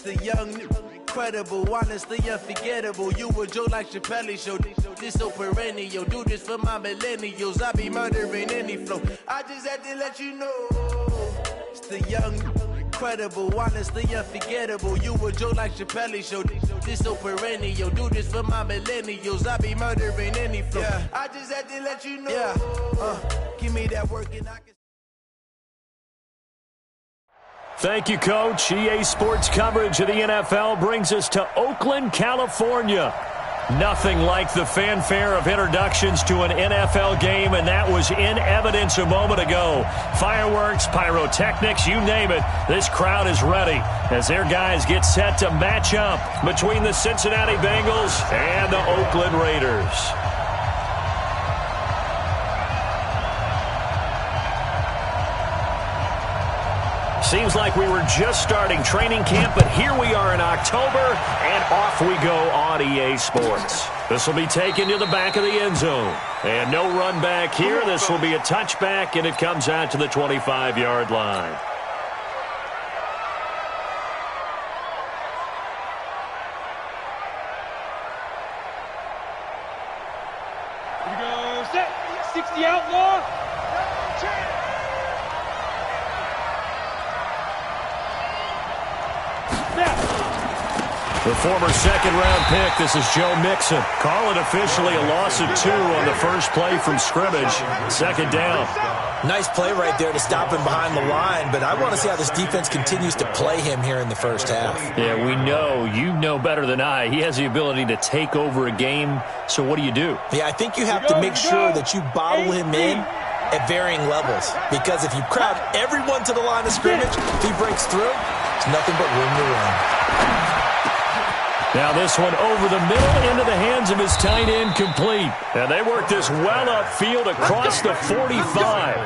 The young, incredible, honestly unforgettable. You a Joe like Chappelle show. This so perennial. Do this for my millennials. I be murdering any flow. I just had to let you know. It's the young, incredible, honestly unforgettable. You a Joe like Chappelle show. This so perennial. Do this for my millennials. I be murdering any flow. Yeah. I just had to let you know. Yeah. Give me that work and I can. Thank you, Coach. EA Sports coverage of the NFL brings us to Oakland, California. Nothing like the fanfare of introductions to an NFL game, and that was in evidence a moment ago. Fireworks, pyrotechnics, you name it. This crowd is ready as their guys get set to match up between the Cincinnati Bengals and the Oakland Raiders. Seems like we were just starting training camp, but here we are in October, and off we go on EA Sports. This will be taken to the back of the end zone. And no run back here. This will be a touchback, and it comes out to the 25-yard line. Here we go. Set. 60 outlaw. The former second-round pick, this is Joe Mixon. Call it officially a loss of 2 on the first play from scrimmage. Second down. Nice play right there to stop him behind the line, but I want to see how this defense continues to play him here in the first half. Yeah, we know. You know better than I. He has the ability to take over a game, so what do you do? Yeah, I think you have to make sure that you bottle him in at varying levels, because if you crowd everyone to the line of scrimmage, if he breaks through, there's nothing but room to run. Now this one over the middle into the hands of his tight end, complete. And they work this well upfield across the 45.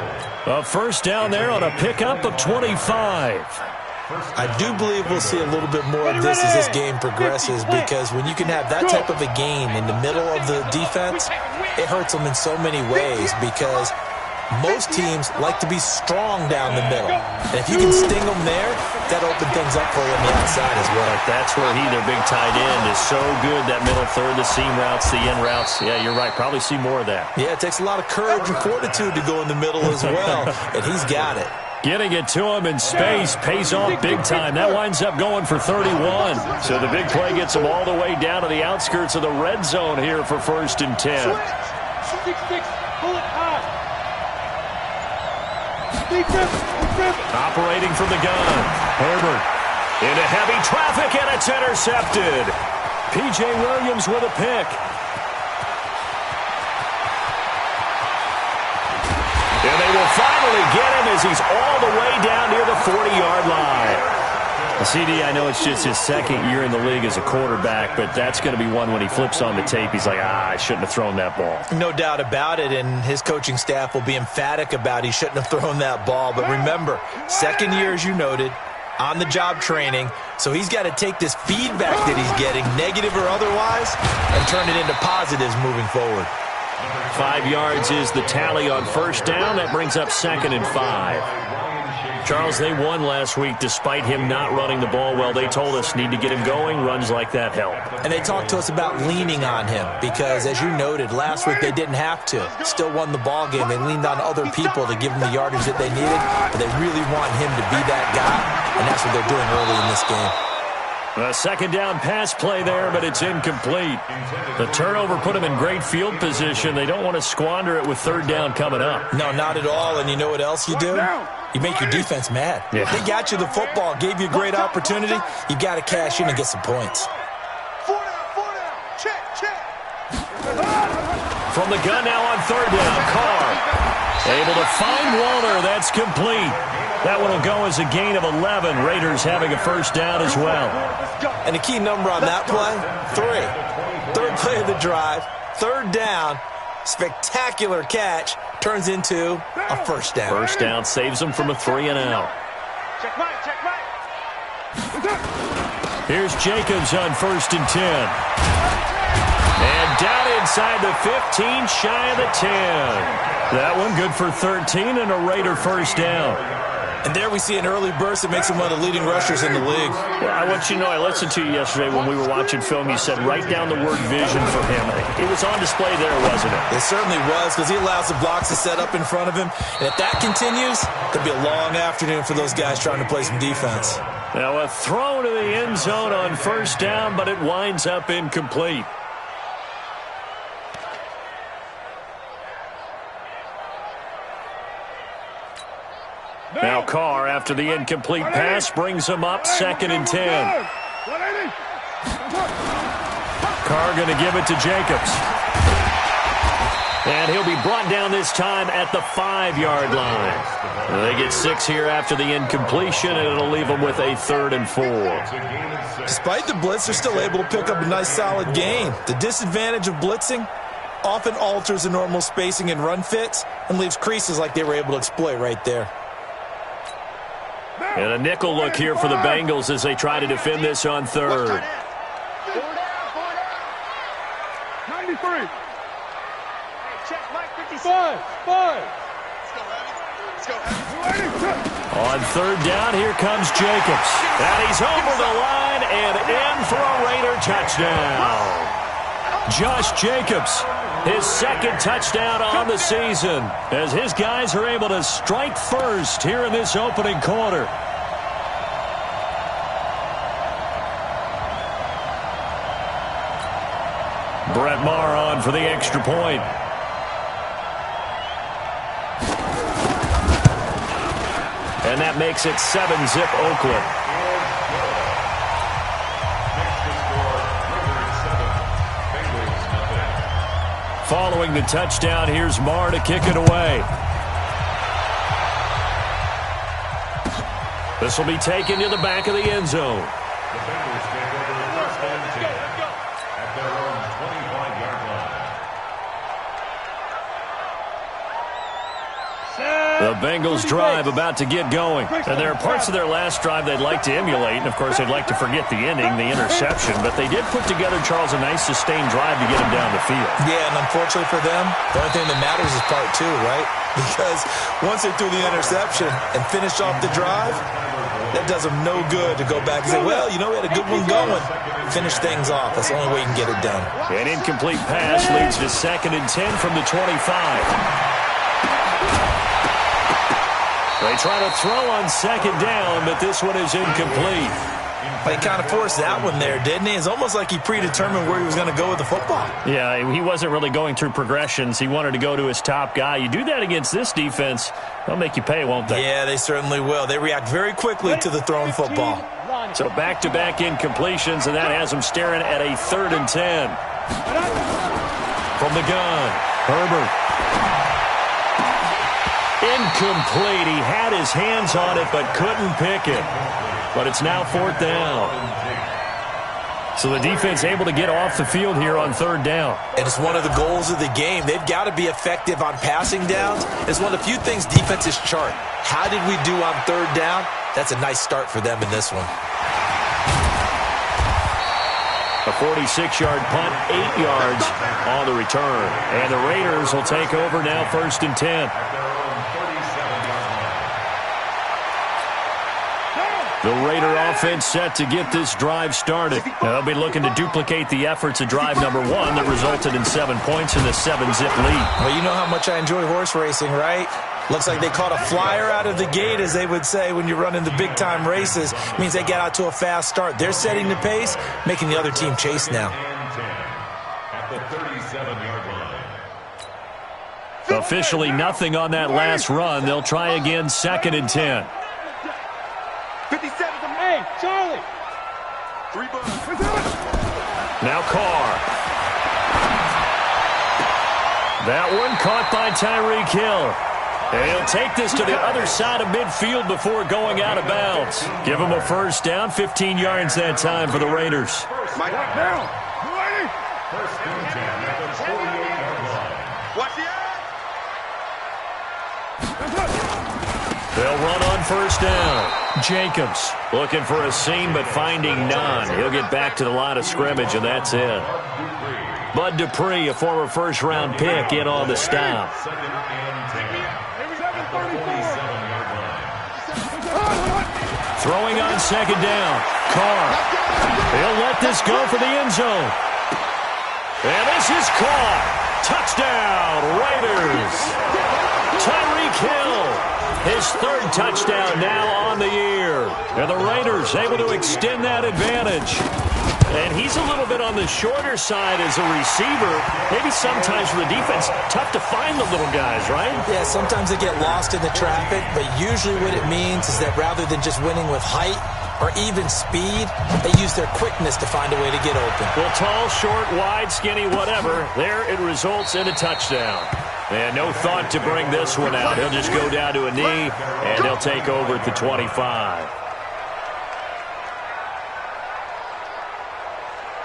A first down there on a pickup of 25. I do believe we'll see a little bit more of this as this game progresses, because when you can have that type of a gain in the middle of the defense, it hurts them in so many ways, because most teams like to be strong down the middle. And if you can sting them there, that opens things up for you on the outside as well. That's where their big tight end, is so good. That middle third, the seam routes, the in routes. Yeah, you're right. Probably see more of that. Yeah, it takes a lot of courage and fortitude to go in the middle as well, and he's got it. Getting it to him in space pays off big time. That winds up going for 31. So the big play gets him all the way down to the outskirts of the red zone here for 1st and 10. 6-6, pull it high. Operating from the gun. Herbert into heavy traffic, and it's intercepted. P.J. Williams with a pick. And they will finally get him as he's all the way down near the 40-yard line. CD, I know it's just his second year in the league as a quarterback, but that's going to be one when he flips on the tape. He's like, I shouldn't have thrown that ball. No doubt about it, and his coaching staff will be emphatic about he shouldn't have thrown that ball. But remember, second year, as you noted, on-the-job training, so he's got to take this feedback that he's getting, negative or otherwise, and turn it into positives moving forward. 5 yards is the tally on first down. That brings up 2nd and 5. Charles, they won last week despite him not running the ball well. They told us need to get him going. Runs like that help. And they talked to us about leaning on him because, as you noted, last week they didn't have to. Still won the ball game. They leaned on other people to give them the yardage that they needed, but they really want him to be that guy, and that's what they're doing early in this game. A second down pass play there, but it's incomplete. The turnover put them in great field position. They don't want to squander it with third down coming up. No, not at all. And you know what else you do? You make your defense mad. Yeah. They got you the football, gave you a great opportunity. You got to cash in and get some points. 4 down. Check. From the gun now on third down, Carr able to find Walter. That's complete. That one will go as a gain of 11. Raiders having a first down as well. And the key number on that play, 3. Third play of the drive, third down, spectacular catch, turns into a first down. First down saves them from a 3 and out. Check right. Here's Jacobs on 1st and 10. And down inside the 15, shy of the 10. That one good for 13 and a Raider first down. And there we see an early burst that makes him one of the leading rushers in the league. Well, I want you to know, I listened to you yesterday when we were watching film. You said write down the word vision for him. It was on display there, wasn't it? It certainly was, because he allows the blocks to set up in front of him. And if that continues, it could be a long afternoon for those guys trying to play some defense. Now a throw to the end zone on first down, but it winds up incomplete. Now Carr, after the incomplete pass, brings him up 2nd and 10. Carr going to give it to Jacobs. And he'll be brought down this time at the 5-yard line. They get 6 here after the incompletion, and it'll leave them with a 3rd and 4. Despite the blitz, they're still able to pick up a nice, solid gain. The disadvantage of blitzing often alters the normal spacing and run fits and leaves creases like they were able to exploit right there. And a nickel look here for the Bengals as they try to defend this on 3rd. 93. Five. On 3rd down, here comes Jacobs. And he's over the line and in for a Raider touchdown. Josh Jacobs, his 2nd touchdown on the season, as his guys are able to strike first here in this opening quarter. Brett Maher on for the extra point. And that makes it 7-zip Oakland. Following the touchdown, here's Maher to kick it away. This will be taken to the back of the end zone. The Bengals take over first and 10 at their own 25-yard line. The Bengals drive about to get going. And there are parts of their last drive they'd like to emulate. And, of course, they'd like to forget the ending, the interception. But they did put together, Charles, a nice sustained drive to get them down the field. Yeah, and unfortunately for them, the only thing that matters is part 2, right? Because once they threw the interception and finished off the drive, that does them no good to go back and say, well, you know, we had a good one going. Finish things off. That's the only way you can get it done. An incomplete pass leads to 2nd and 10 from the 25. They try to throw on 2nd down, but this one is incomplete. He kind of forced that one there, didn't he? It's almost like he predetermined where he was going to go with the football. Yeah, he wasn't really going through progressions. He wanted to go to his top guy. You do that against this defense, they'll make you pay, won't they? Yeah, they certainly will. They react very quickly to the thrown football. So back-to-back incompletions, and that has them staring at a 3rd and 10. From the gun, Herbert. Incomplete. He had his hands on it but couldn't pick it. But it's now 4th down. So the defense able to get off the field here on 3rd down. And it's one of the goals of the game. They've got to be effective on passing downs. It's one of the few things defenses chart. How did we do on 3rd down? That's a nice start for them in this one. A 46-yard punt, 8 yards on the return. And the Raiders will take over now 1st and 10. The Raider offense set to get this drive started. Now, they'll be looking to duplicate the efforts of drive number 1 that resulted in 7 points in the 7-zip lead. Well, you know how much I enjoy horse racing, right? Looks like they caught a flyer out of the gate, as they would say when you're running the big-time races. It means they get out to a fast start. They're setting the pace, making the other team chase now. At the 37-yard line. Officially nothing on that last run. They'll try again 2nd and 10. 57. Hey, Charlie. 3 bucks. Now Carr. That one caught by Tyreek Hill. And he'll take this to the other side of midfield before going out of bounds. Give him a 1st down, 15 yards that time for the Raiders. Mike, now. First and 10 at the 48-yard line. Watch the They'll run on 1st down. Jacobs looking for a seam but finding none. He'll get back to the line of scrimmage, and that's it. Bud Dupree, a former 1st-round pick, in on the stop. Throwing on second down. Carr. He'll let this go for the end zone. And this is caught. Touchdown, Raiders. Tyreek Hill, his third touchdown now on the year. And the Raiders able to extend that advantage. And he's a little bit on the shorter side as a receiver. Maybe sometimes for the defense, tough to find the little guys, right? Yeah, sometimes they get lost in the traffic, but usually what it means is that rather than just winning with height or even speed, they use their quickness to find a way to get open. Well, tall, short, wide, skinny, whatever, there it results in a touchdown. And no thought to bring this one out. He'll just go down to a knee, and they'll take over at the 25.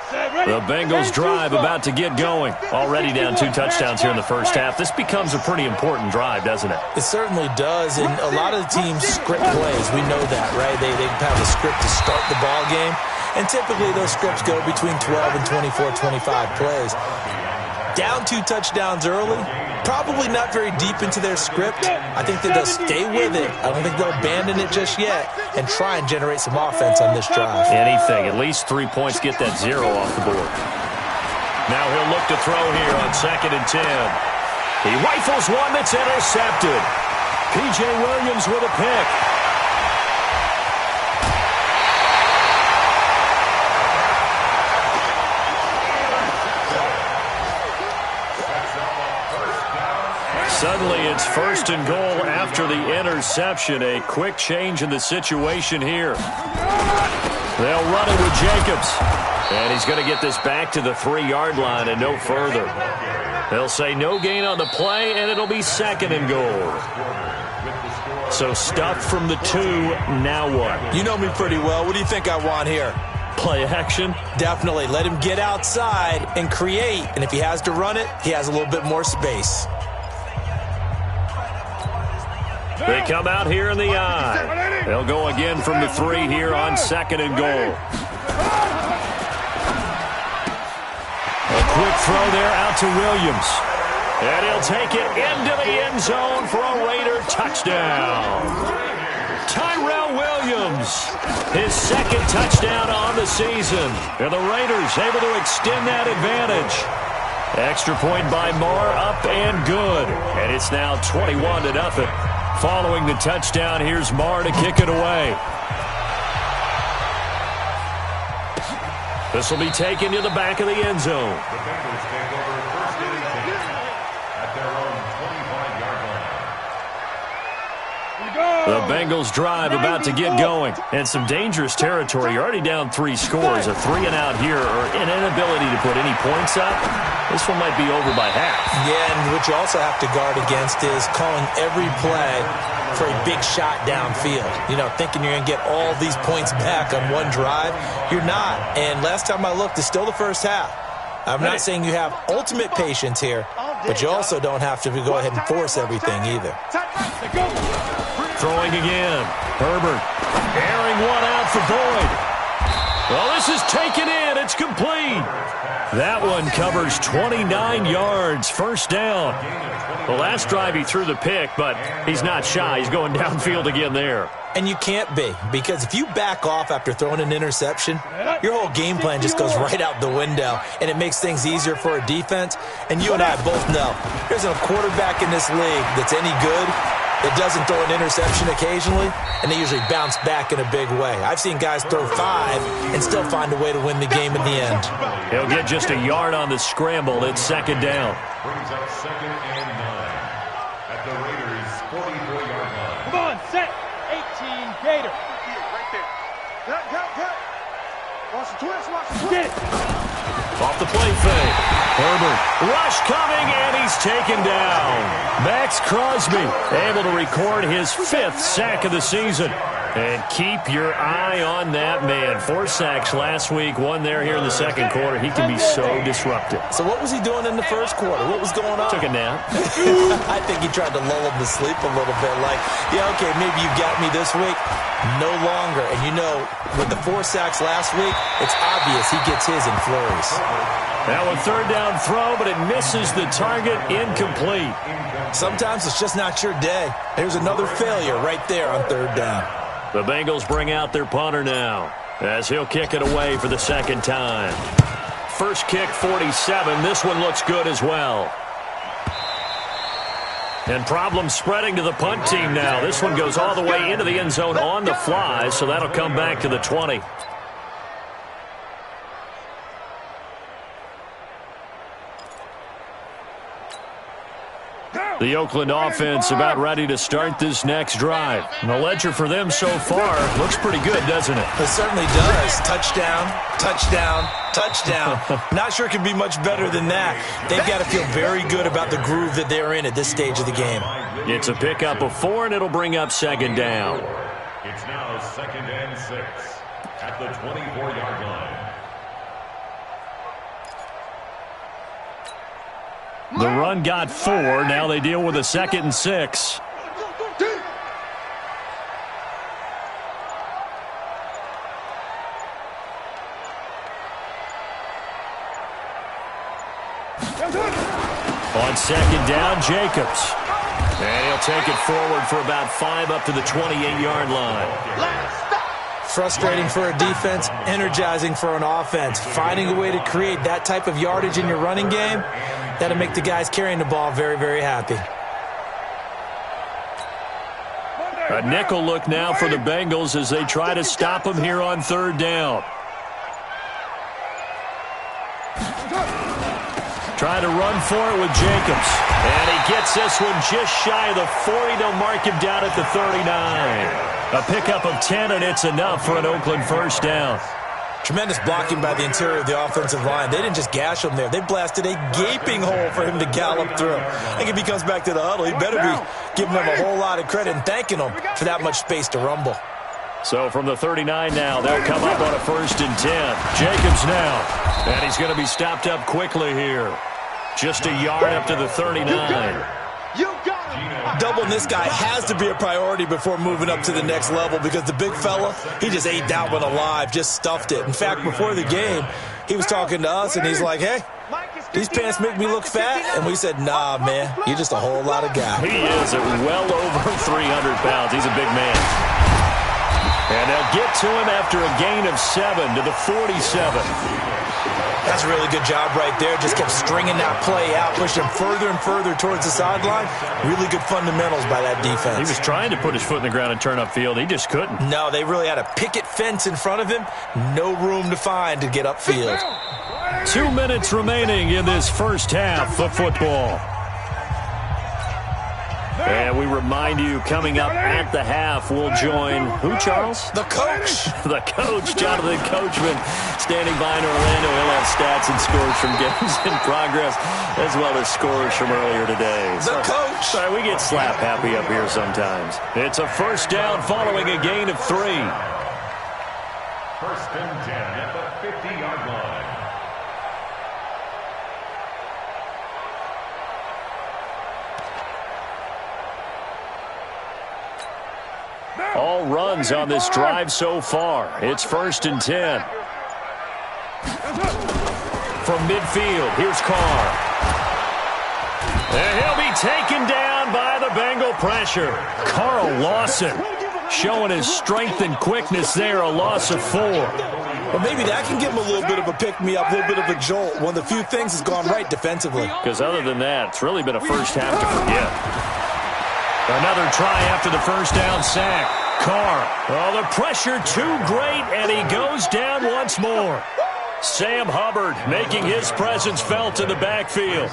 The Bengals drive about to get going. Already down 2 touchdowns here in the first half. This becomes a pretty important drive, doesn't it? It certainly does, and a lot of the teams script plays. We know that, right? They have a script to start the ball game, and typically those scripts go between 12 and 24, 25 plays. Down 2 touchdowns early, probably not very deep into their script. I think that they'll stay with it. I don't think they'll abandon it just yet and try and generate some offense on this drive. Anything. At least 3 points, get that 0 off the board. Now he'll look to throw here on 2nd and 10. He rifles one that's intercepted. P.J. Williams with a pick. Suddenly it's 1st and goal after the interception. A quick change in the situation here. They'll run it with Jacobs. And he's going to get this back to the 3-yard line and no further. They'll say no gain on the play, and it'll be 2nd and goal. So stuffed from the 2, now what? You know me pretty well. What do you think I want here? Play action? Definitely. Let him get outside and create. And if he has to run it, he has a little bit more space. They come out here in the I. They'll go again from the 3 here on 2nd and goal. A quick throw there out to Williams. And he'll take it into the end zone for a Raider touchdown. Tyrell Williams, his 2nd touchdown on the season. And the Raiders able to extend that advantage. Extra point by Moore, up and good. And it's now 21-0. Following the touchdown, here's Marr to kick it away. This will be taken to the back of the end zone. The Bengals take over 1st and 10 at their own 25-yard line. The Bengals drive about to get going. And some dangerous territory. You're already down 3 scores. A 3-and-out here or an inability to put any points up. This one might be over by half. Yeah, and what you also have to guard against is calling every play for a big shot downfield. You know, thinking you're going to get all these points back on one drive. You're not. And last time I looked, it's still the first half. I'm not saying you have ultimate patience here, but you also don't have to go ahead and force everything either. Throwing again. Herbert airing one out for Boyd. Well, this is taken in. It's complete. That one covers 29 yards. 1st down. The last drive he threw the pick, but he's not shy. He's going downfield again there. And you can't be, because if you back off after throwing an interception, your whole game plan just goes right out the window, and it makes things easier for a defense. And you and I both know there's a quarterback in this league that's any good that doesn't throw an interception occasionally, and they usually bounce back in a big way. I've seen guys throw 5 and still find a way to win the game in the end. He'll get just a yard on the scramble. It's 2nd down. Brings up 2nd and 9 at the Raiders' 44-yard line. Come on, set. 18, Gator. Right there. Cut. Watch the twist, watch the twist. Get it. Off the play fake. Herbert. Rush coming, and he's taken down. Max Crosby able to record his 5th sack of the season. And keep your eye on that man. 4 sacks last week, 1 there here in the 2nd quarter. He can be so disruptive. So what was he doing in the 1st quarter? What was going on? Took a nap. I think he tried to lull him to sleep a little bit. Like, yeah, okay, maybe you got me this week. No longer. And you know, with the 4 sacks last week, it's obvious he gets his in flurries. Now a 3rd down throw, but it misses the target. Incomplete. Sometimes it's just not your day. There's another failure right there on 3rd down. The Bengals bring out their punter now as he'll kick it away for the second time. First kick, 47. This one looks good as well. And problems spreading to the punt team now. This one goes all the way into the end zone on the fly, so that'll come back to the 20. The Oakland offense about ready to start this next drive. And the ledger for them so far looks pretty good, doesn't it? It certainly does. Touchdown, touchdown, touchdown. Not sure it can be much better than that. They've got to feel very good about the groove that they're in at this stage of the game. It's a pickup of 4, and it'll bring up second down. It's now 2nd and 6 at the 24-yard line. The run got 4. Now they deal with a 2nd and 6. On second down, Jacobs. And he'll take it forward for about 5 up to the 28-yard line. Frustrating for a defense, energizing for an offense. Finding a way to create that type of yardage in your running game, that'll make the guys carrying the ball very, very happy. A nickel look now for the Bengals as they try to stop him here on third down. Trying to run for it with Jacobs. And he gets this one just shy of the 40. They'll mark him down at the 39. A pickup of 10, and it's enough for an Oakland first down. Tremendous blocking by the interior of the offensive line. They didn't just gash him there. They blasted a gaping hole for him to gallop through. I think if he comes back to the huddle, he better be giving them a whole lot of credit and thanking them for that much space to rumble. So from the 39 now, they'll come up on a 1st and 10. Jacobs now. And he's going to be stopped up quickly here. Just a yard up to the 39. Doubling this guy has to be a priority before moving up to the next level because the big fella, he just ate that one alive, just stuffed it. In fact, before the game, he was talking to us, and he's like, hey, these pants make me look fat? And we said, nah, man, you're just a whole lot of guy. He is at well over 300 pounds. He's a big man. And they'll get to him after a gain of 7 to the 47. That's a really good job right there. Just kept stringing that play out, pushed him further and further towards the sideline. Really good fundamentals by that defense. He was trying to put his foot in the ground and turn upfield. He just couldn't. No, they really had a picket fence in front of him. No room to find to get upfield. 2 minutes remaining in this first half of football. And we remind you, coming up at the half, we'll join who, Charles? The coach. The coach, Jonathan Coachman, standing by in Orlando. He'll have stats and scores from games in progress, as well as scores from earlier today. The coach. Sorry, we get slap happy up here sometimes. It's a first down following a gain of 3. 1st and 10 at the 50-yard line. All runs on this drive so far. It's 1st and 10. From midfield, here's Carr. And he'll be taken down by the Bengal pressure. Carl Lawson showing his strength and quickness there, a loss of 4. Well, maybe that can give him a little bit of a pick-me-up, a little bit of a jolt. One of the few things has gone right defensively. Because other than that, it's really been a first half to forget. Another try after the first down sack. Carr. Oh, the pressure too great, and he goes down once more. Sam Hubbard making his presence felt in the backfield.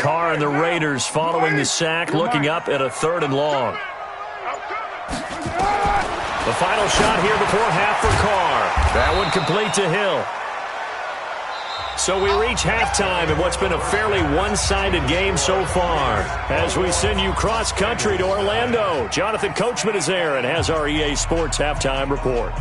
Carr and the Raiders following the sack, looking up at a 3rd and long. The final shot here before half for Carr. That one complete to Hill. So we reach halftime in what's been a fairly one-sided game so far. As we send you cross-country to Orlando, Jonathan Coachman is there and has our EA Sports halftime report.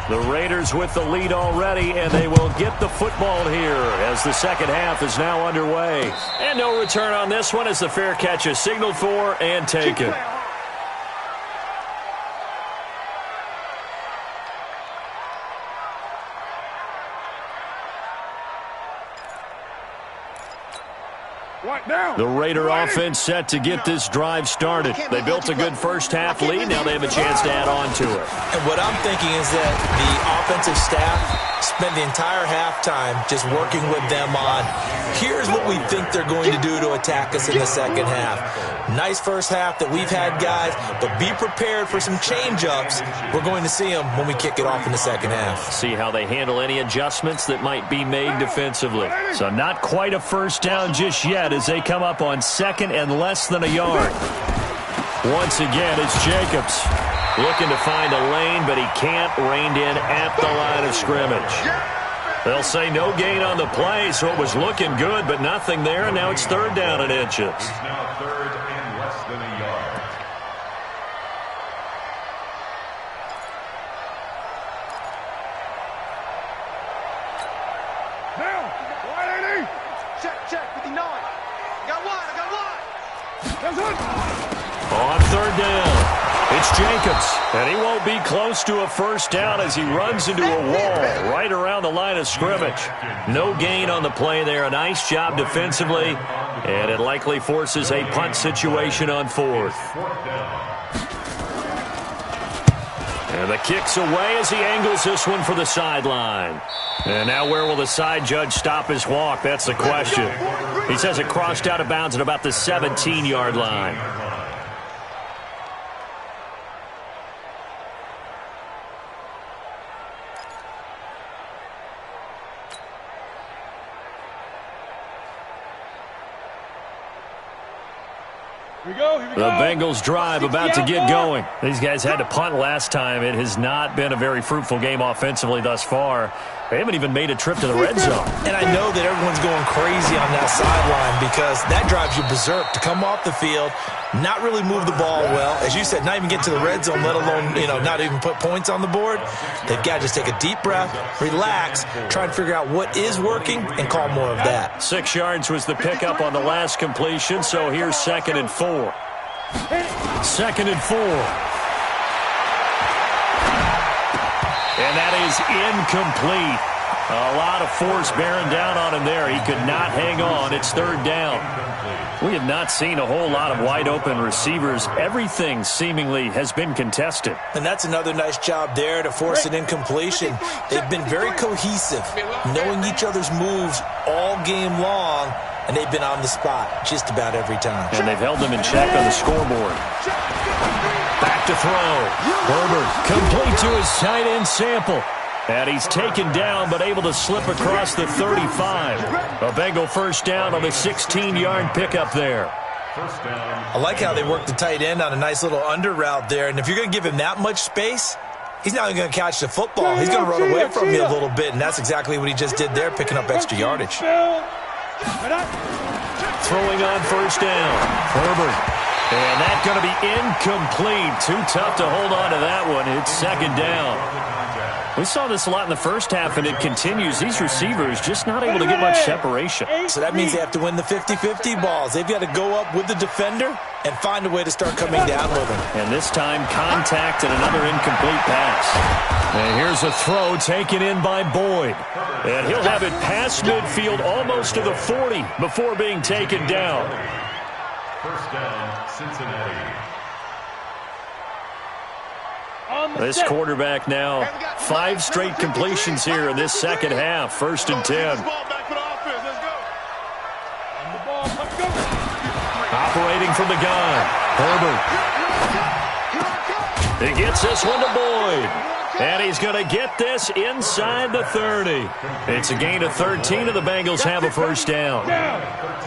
The Raiders with the lead already, and they will get the football here as the second half is now underway. And no return on this one as the fair catch is signaled for and taken. The Raider offense set to get this drive started. They built a good first half lead. Now they have a chance to add on to it. And what I'm thinking is that the offensive staff spent the entire halftime just working with them on, here's what we think they're going to do to attack us in the second half. Nice first half that we've had, guys, but be prepared for some change-ups. We're going to see them when we kick it off in the second half. See how they handle any adjustments that might be made defensively. So not quite a first down just yet as they come up on second and less than a yard. Once again, it's Jacobs looking to find a lane, but he can't, reined in at the line of scrimmage. They'll say no gain on the play, so it was looking good, but nothing there, and now it's third down and inches. It's now third and less than a yard. Now, wide 80. Check, 59. I got wide. That's it. On third down, it's Jacobs, and he won't be close to a first down as he runs into a wall right around the line of scrimmage. No gain on the play there. A nice job defensively, and it likely forces a punt situation on fourth. And the kick's away as he angles this one for the sideline. And now where will the side judge stop his walk? That's the question. He says it crossed out of bounds at about the 17-yard line. The Bengals drive about to get going. These guys had to punt last time. It has not been a very fruitful game offensively thus far. They haven't even made a trip to the red zone. And I know that everyone's going crazy on that sideline because that drives you berserk to come off the field, not really move the ball well. As you said, not even get to the red zone, let alone, not even put points on the board. They've got to just take a deep breath, relax, try and figure out what is working and call more of that. 6 yards was the pickup on the last completion, so here's 2nd and 4. 2nd and 4. And that is incomplete. A lot of force bearing down on him there. He could not hang on. It's third down. We have not seen a whole lot of wide-open receivers. Everything seemingly has been contested. And that's another nice job there to force an incompletion. They've been very cohesive, knowing each other's moves all game long, and they've been on the spot just about every time. And they've held them in check on the scoreboard. Back to throw. Herbert complete to his tight end Sample. And he's taken down but able to slip across the 35. A Bengal first down on the 16-yard pickup there. I like how they work the tight end on a nice little under route there. And if you're going to give him that much space, he's not even going to catch the football. He's going to run away from you a little bit, and that's exactly what he just did there, picking up extra yardage. Throwing on first down. Herbert. And that's going to be incomplete. Too tough to hold on to that one. It's second down. We saw this a lot in the first half, and it continues. These receivers just not able to get much separation. So that means they have to win the 50-50 balls. They've got to go up with the defender and find a way to start coming down with him. And this time, contact and another incomplete pass. And here's a throw taken in by Boyd. And he'll have it past midfield almost to the 40 before being taken down. First down, Cincinnati. This quarterback now 5 straight completions here in this second half. 1st and 10. Operating from the gun. Herbert. He gets this one to Boyd. And he's going to get this inside the 30. It's a gain of 13, and the Bengals have a first down.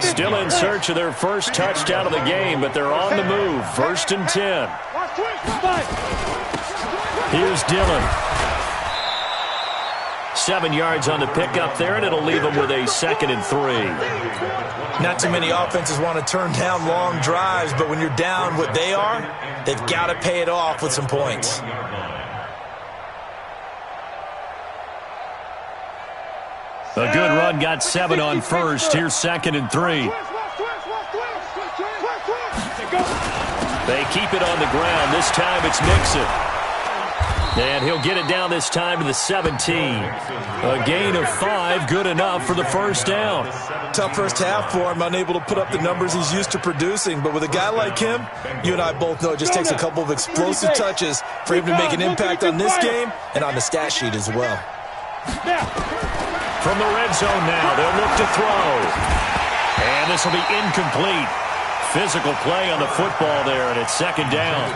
Still in search of their first touchdown of the game, but they're on the move. 1st and 10. Here's Dillon. 7 yards on the pickup there, and it'll leave them with a 2nd and 3. Not too many offenses want to turn down long drives, but when you're down what they are, they've got to pay it off with some points. A good run got 7 on first. Here's 2nd and 3. They keep it on the ground. This time it's Mixon. And he'll get it down this time to the 17. A gain of 5, good enough for the first down. Tough first half for him, unable to put up the numbers he's used to producing. But with a guy like him, you and I both know it just takes a couple of explosive touches for him to make an impact on this game and on the stat sheet as well. From the red zone now, they'll look to throw. And this will be incomplete. Physical play on the football there, and it's 2nd down.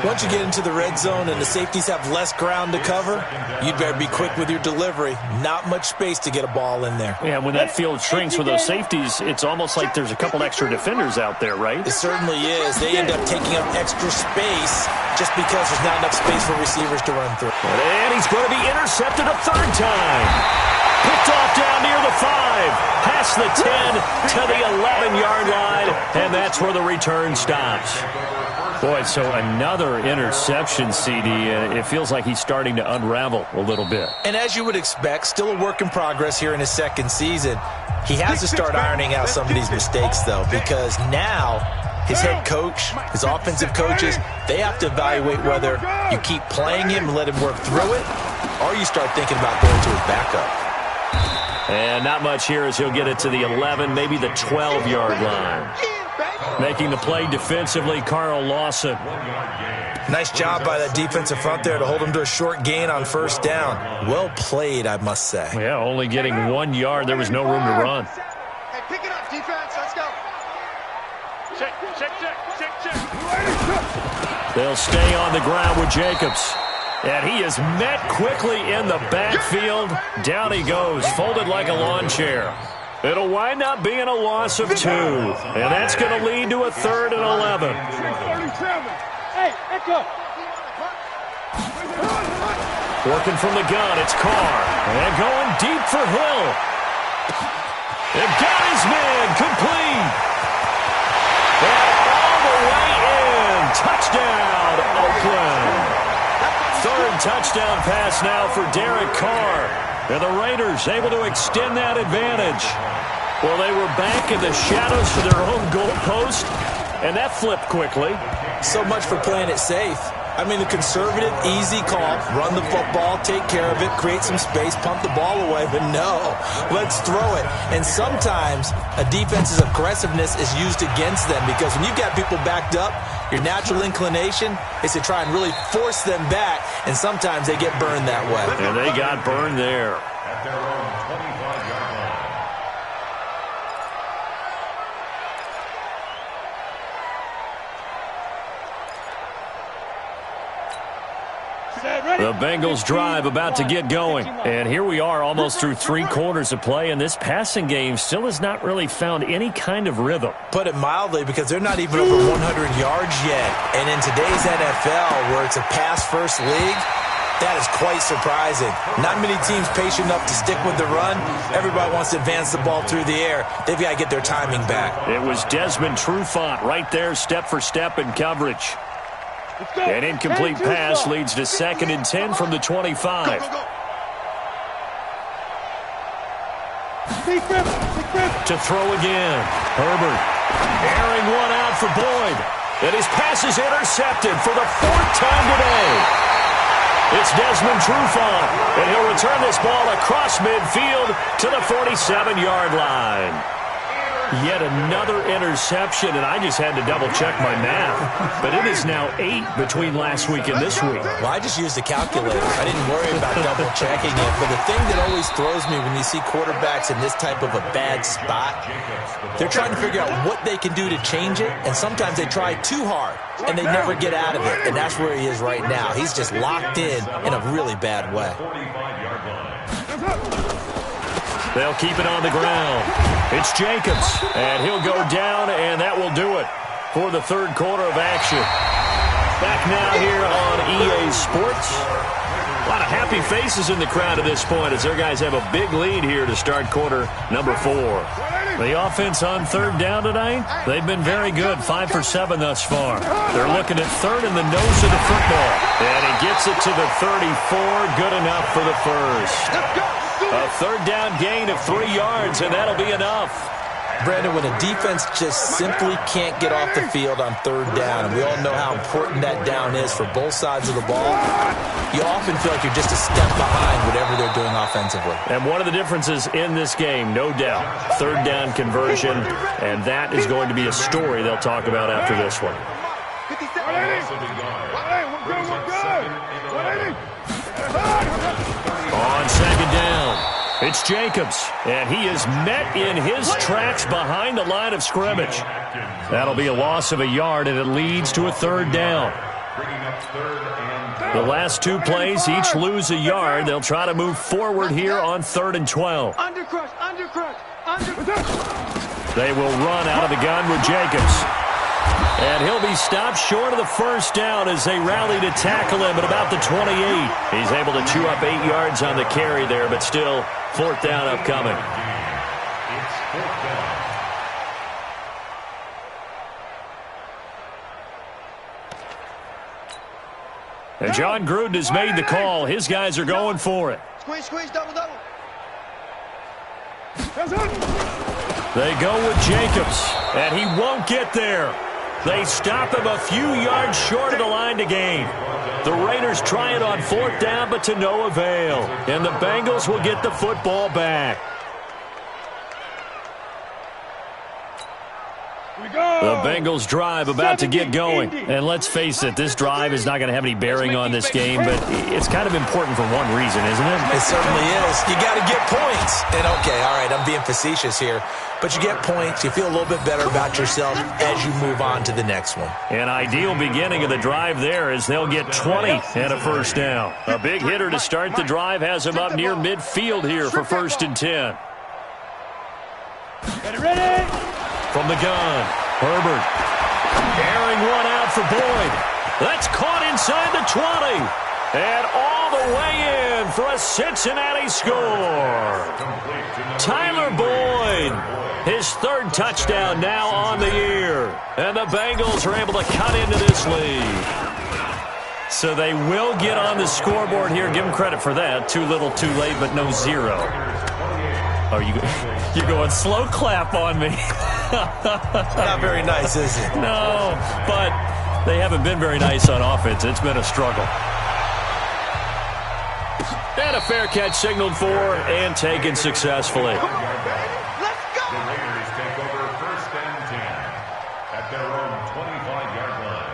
Once you get into the red zone and the safeties have less ground to cover, you'd better be quick with your delivery. Not much space to get a ball in there. Yeah, when that field shrinks with those safeties, it's almost like there's a couple extra defenders out there, right? It certainly is. They end up taking up extra space just because there's not enough space for receivers to run through. And he's going to be intercepted a 3rd time. Picked off down near the 5, past the 10 to the 11-yard line, and that's where the return stops. Boy, so another interception, CD. It feels like he's starting to unravel a little bit. And as you would expect, still a work in progress here in his 2nd season. He has to start ironing out some of these mistakes, though, because now his head coach, his offensive coaches, they have to evaluate whether you keep playing him and let him work through it, or you start thinking about going to his backup. And not much here as he'll get it to the 11, maybe the 12-yard line. Making the play defensively, Carl Lawson. Nice job by that defensive front there to hold him to a short gain on 1st down. Well played, I must say. Yeah, only getting 1 yard. There was no room to run. Hey, pick it up, defense. Let's go. Check. They'll stay on the ground with Jacobs. And he is met quickly in the backfield. Down he goes, folded like a lawn chair. It'll wind up being a loss of 2. And that's going to lead to a 3rd and 11. Hey, Echo. Working from the gun, it's Carr. And going deep for Hill. And got his man, complete. And all the way in. Touchdown, Oakland. 3rd touchdown pass now for Derek Carr. And the Raiders able to extend that advantage. Well, they were back in the shadows for their own goalpost, and that flipped quickly. So much for playing it safe. I mean, the conservative, easy call, run the football, take care of it, create some space, pump the ball away, but no, let's throw it. And sometimes a defense's aggressiveness is used against them because when you've got people backed up, your natural inclination is to try and really force them back, and sometimes they get burned that way. And they got burned there. At their own 25-yard line. The Bengals drive about to get going. And here we are almost through 3 quarters of play, and this passing game still has not really found any kind of rhythm. Put it mildly, because they're not even over 100 yards yet. And in today's NFL, where it's a pass-first league, that is quite surprising. Not many teams patient enough to stick with the run. Everybody wants to advance the ball through the air. They've got to get their timing back. It was Desmond Trufant right there, step for step in coverage. An incomplete pass leads to 2nd and 10 from the 25. To throw again. Herbert airing one out for Boyd. And his pass is intercepted for the 4th time today. It's Desmond Trufant, and he'll return this ball across midfield to the 47-yard line. Yet another interception, and I just had to double-check my math. But it is now 8 between last week and this week. Well, I just used the calculator. I didn't worry about double-checking it. But the thing that always throws me when you see quarterbacks in this type of a bad spot, they're trying to figure out what they can do to change it, and sometimes they try too hard, and they never get out of it. And that's where he is right now. He's just locked in a really bad way. They'll keep it on the ground. It's Jacobs, and he'll go down, and that will do it for the 3rd quarter of action. Back now here on EA Sports. A lot of happy faces in the crowd at this point as their guys have a big lead here to start quarter number 4. The offense on 3rd down tonight, they've been very good, 5 for 7 thus far. They're looking at 3rd in the nose of the football. And he gets it to the 34, good enough for the 1st. Let's go. A third down gain of 3 yards, and that'll be enough. Brandon, when a defense just simply can't get off the field on third down, and we all know how important that down is for both sides of the ball, you often feel like you're just a step behind whatever they're doing offensively. And one of the differences in this game, no doubt, third down conversion, and that is going to be a story they'll talk about after this one. On second down, it's Jacobs, and he is met in his tracks behind the line of scrimmage. That'll be a loss of a yard, and it leads to a third down. The last 2 plays each lose a yard. They'll try to move forward here on 3rd and 12. They will run out of the gun with Jacobs. And he'll be stopped short of the first down as they rally to tackle him at about the 28. He's able to chew up 8 yards on the carry there, but still 4th down upcoming. And John Gruden has made the call. His guys are going for it. Squeeze, double. They go with Jacobs, and he won't get there. They stop him a few yards short of the line to gain. The Raiders try it on 4th down, but to no avail. And the Bengals will get the football back. The Bengals drive about to get going. And let's face it, this drive is not going to have any bearing on this game, but it's kind of important for one reason, isn't it? It certainly is. You got to get points. And okay, all right, I'm being facetious here, but you get points, you feel a little bit better about yourself as you move on to the next one. An ideal beginning of the drive there as they'll get 20 and a first down. A big hitter to start the drive has him up near midfield here for 1st and 10. Ready? From the gun, Herbert. Airing one out for Boyd. That's caught inside the 20. And all the way in for a Cincinnati score. Tyler Boyd, his 3rd touchdown now on the year. And the Bengals are able to cut into this lead. So they will get on the scoreboard here. Give them credit for that. Too little, too late, but no 0. Oh, you're going slow clap on me. Not very nice, is it? No, but they haven't been very nice on offense. It's been a struggle. And a fair catch signaled for and taken successfully. Let's go! The Raiders take over 1st and 10 at their own 25-yard line.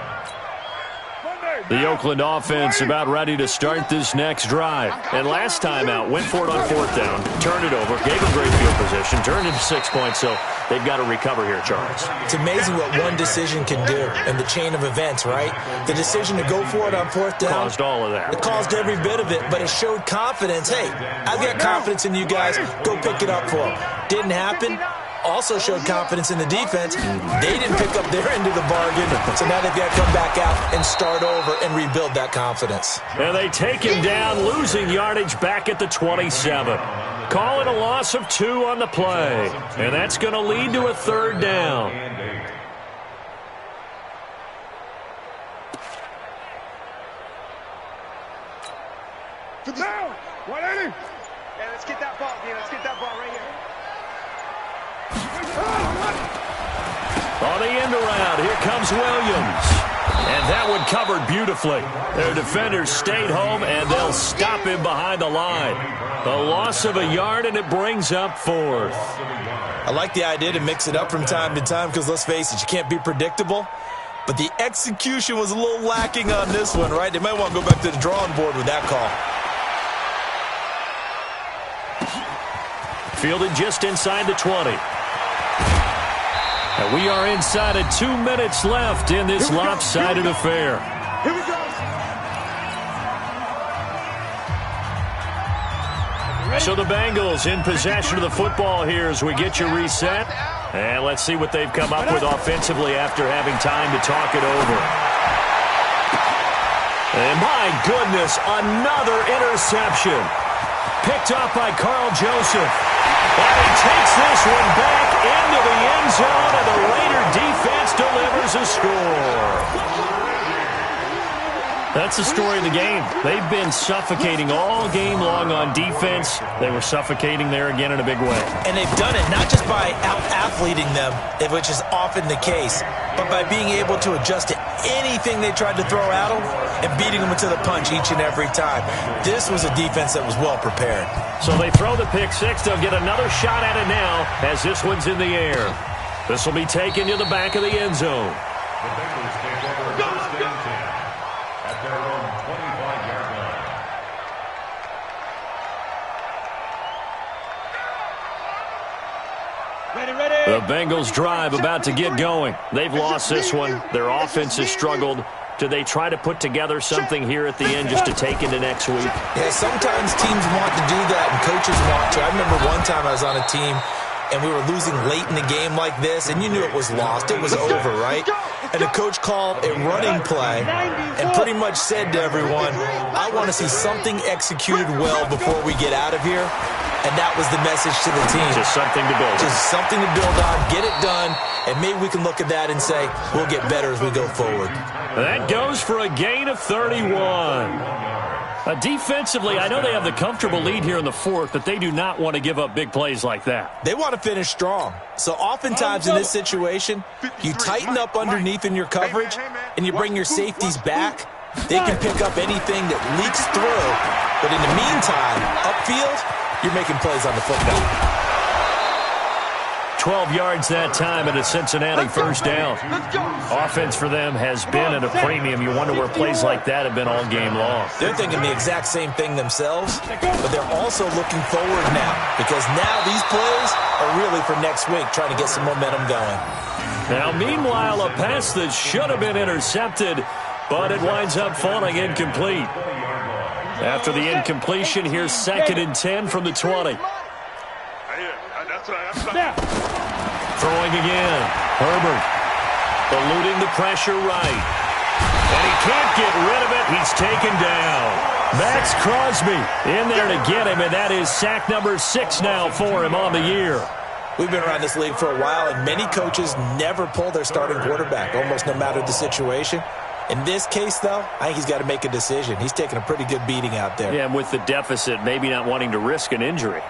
The Oakland offense about ready to start this next drive. And last time out, went for it on 4th down, turned it over, gave them great field position, turned it to 6 points, so they've got to recover here, Charles. It's amazing what one decision can do in the chain of events, right? The decision to go for it on 4th down. Caused all of that. It caused every bit of it, but it showed confidence. Hey, I've got confidence in you guys. Go pick it up for them. Didn't happen. Also showed confidence in the defense. They didn't pick up their end of the bargain, so now they've got to come back out and start over and rebuild that confidence. And they take him down, losing yardage back at the 27. Call it a loss of 2 on the play, and that's going to lead to a 3rd down. Down! 180! Yeah, let's get that ball, dude. Let's get that ball right here. On the end around, here comes Williams. And that one covered beautifully. Their defenders stayed home, and they'll stop him behind the line. A loss of a yard, and it brings up 4th. I like the idea to mix it up from time to time because, let's face it, you can't be predictable. But the execution was a little lacking on this one, right? They might want to go back to the drawing board with that call. Fielded just inside the 20. And we are inside of 2 minutes left in this lopsided affair. Here we go! So the Bengals in possession of the football here as we get you reset. And let's see what they've come up with offensively after having time to talk it over. And my goodness, another interception. Picked off by Carl Joseph. And he takes this one back into the end zone, and the Raider defense delivers a score. That's the story of the game. They've been suffocating all game long on defense. They were suffocating there again in a big way. And they've done it not just by out-athleting them, which is often the case, but by being able to adjust to anything they tried to throw at them and beating them to the punch each and every time. This was a defense that was well prepared. So they throw the pick six. They'll get another shot at it now as this one's in the air. This will be taken to the back of the end zone. The Bengals take over first and 10 at their own 25-yard line. Ready. The Bengals drive about to get going. They've lost this one. Their offense has struggled. Do they try to put together something here at the end just to take into next week? Yeah, sometimes teams want to do that and coaches want to. I remember one time I was on a team and we were losing late in the game like this, and you knew it was lost. It was over, right? And the coach called a running play and pretty much said to everyone, I want to see something executed well before we get out of here. And that was the message to the team. Just something to build on. Just something to build on, get it done, and maybe we can look at that and say, we'll get better as we go forward. That goes for a gain of 31. Defensively, I know they have the comfortable lead here in the fourth, but they do not want to give up big plays like that. They want to finish strong. So oftentimes in this situation, you tighten up underneath in your coverage, and you bring your safeties back. They can pick up anything that leaks through. But in the meantime, upfield, you're making plays on the football. 12 yards that time and a Cincinnati first down. Offense for them has been at a premium. You wonder where plays like that have been all game long. They're thinking the exact same thing themselves, but they're also looking forward now because now these plays are really for next week, trying to get some momentum going. Now, meanwhile, a pass that should have been intercepted, but it winds up falling incomplete. After the incompletion, here's 2nd and 10 from the 20. Throwing again. Herbert eluding the pressure right. And he can't get rid of it. He's taken down. Max Crosby in there to get him, and that is sack number 6 now for him on the year. We've been around this league for a while, and many coaches never pull their starting quarterback, almost no matter the situation. In this case, though, I think he's got to make a decision. He's taking a pretty good beating out there. Yeah, and with the deficit, maybe not wanting to risk an injury.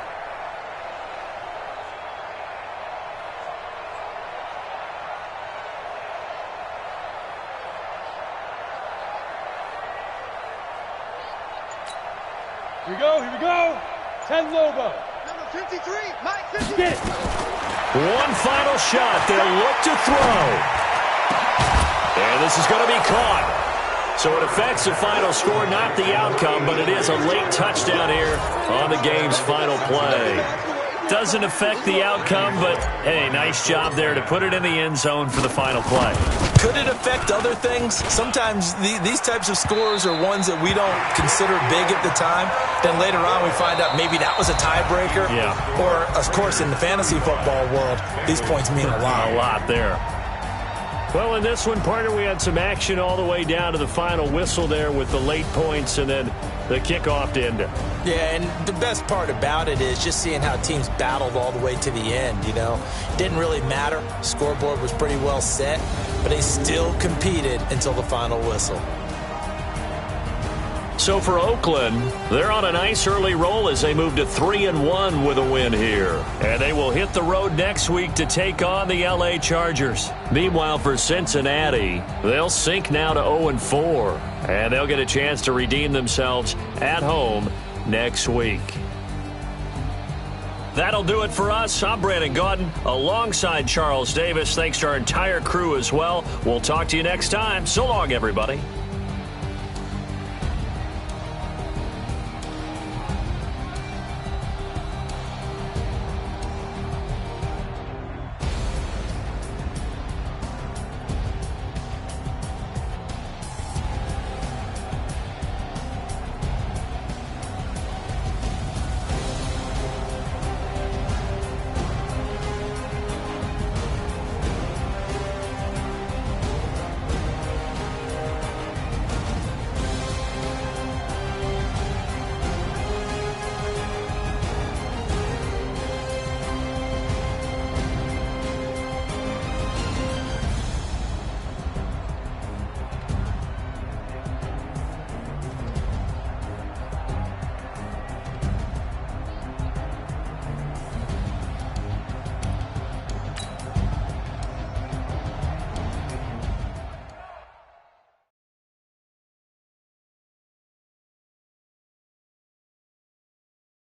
Here we go. 10 Lobo. Number 53, Mike 53. Get it. One final shot. They'll look to throw. And this is going to be caught. So it affects the final score, not the outcome, but it is a late touchdown here on the game's final play. Doesn't affect the outcome, but, hey, nice job there to put it in the end zone for the final play. Could it affect other things? Sometimes these types of scores are ones that we don't consider big at the time. Then later on we find out maybe that was a tiebreaker. Yeah. Or, of course, in the fantasy football world, these points mean a lot. A lot there. Well, in this one, partner, we had some action all the way down to the final whistle there with the late points and then the kickoff to end it. Yeah, and the best part about it is just seeing how teams battled all the way to the end, you know. Didn't really matter. Scoreboard was pretty well set, but they still competed until the final whistle. So for Oakland, they're on a nice early roll as they move to 3-1 with a win here. And they will hit the road next week to take on the LA Chargers. Meanwhile, for Cincinnati, they'll sink now to 0-4. And they'll get a chance to redeem themselves at home next week. That'll do it for us. I'm Brandon Gaudin alongside Charles Davis. Thanks to our entire crew as well. We'll talk to you next time. So long, everybody.